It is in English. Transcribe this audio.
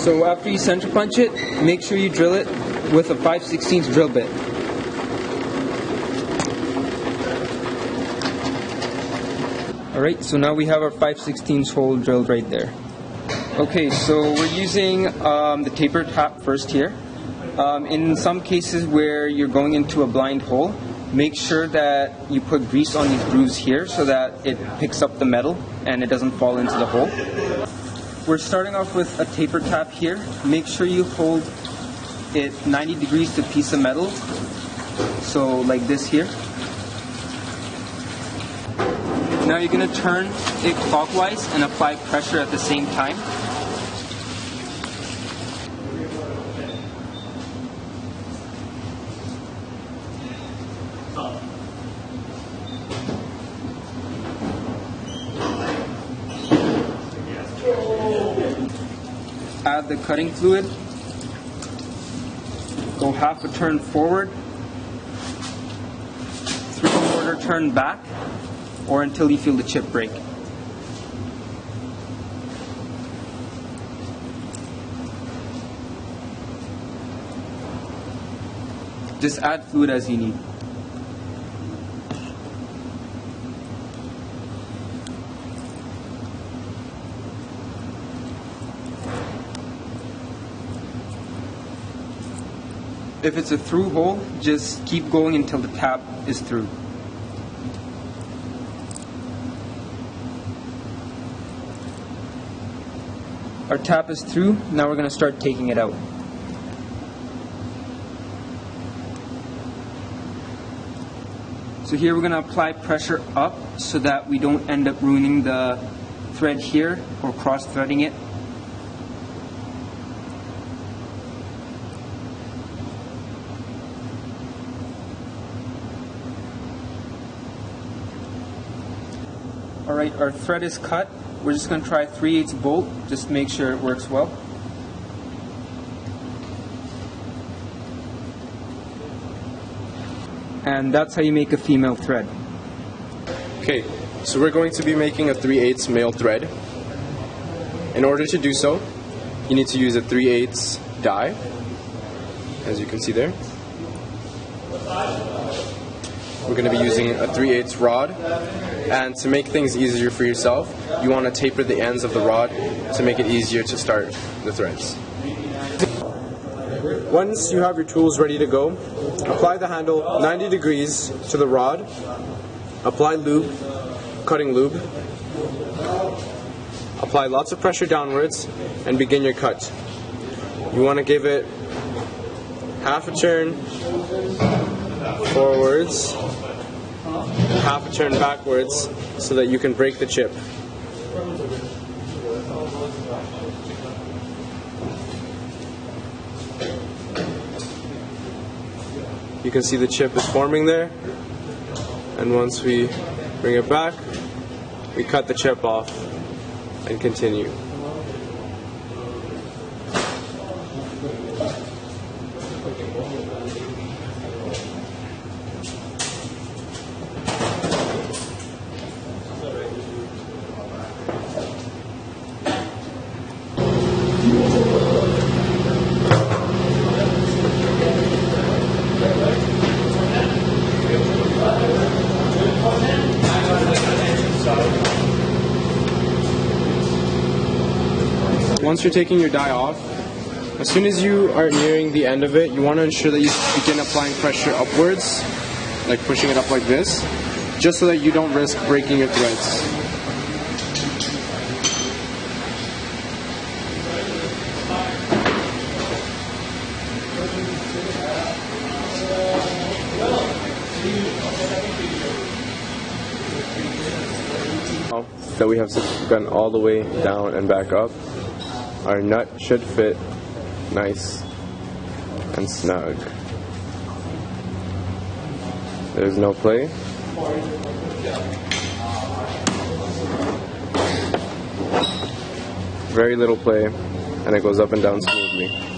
So after you center punch it, make sure you drill it with a 5/16 drill bit. Alright, so now we have our 5/16 hole drilled right there. Okay, so we're using the taper tap first here. In some cases where you're going into a blind hole, make sure that you put grease on these grooves here so that it picks up the metal and it doesn't fall into the hole. We're starting off with a taper tap here. Make sure you hold it 90 degrees to a piece of metal, so like this here. Now you're going to turn it clockwise and apply pressure at the same time. Add the cutting fluid. Go half a turn forward, 3/4 turn back, or until you feel the chip break. Just add fluid as you need. If it's a through hole, just keep going until the tap is through. Our tap is through, now we're going to start taking it out. So here we're going to apply pressure up so that we don't end up ruining the thread here or cross-threading it. Alright, our thread is cut. We're just going to try 3/8 bolt, just to make sure it works well. And that's how you make a female thread. Okay, so we're going to be making a 3/8 male thread. In order to do so, you need to use a 3/8 die, as you can see there. We're going to be using a 3/8 rod, and to make things easier for yourself, you want to taper the ends of the rod to make it easier to start the threads. Once you have your tools ready to go, apply the handle 90 degrees to the rod, apply lube, cutting lube, apply lots of pressure downwards, and begin your cut. You want to give it half a turn forwards, half a turn backwards, so that you can break the chip. You can see the chip is forming there, and once we bring it back, we cut the chip off and continue. Once you're taking your die off, as soon as you are nearing the end of it, you want to ensure that you begin applying pressure upwards, like pushing it up like this, just so that you don't risk breaking your threads. Now that we have gone all the way down and back up, our nut should fit nice and snug. There's no play. Very little play, and it goes up and down smoothly.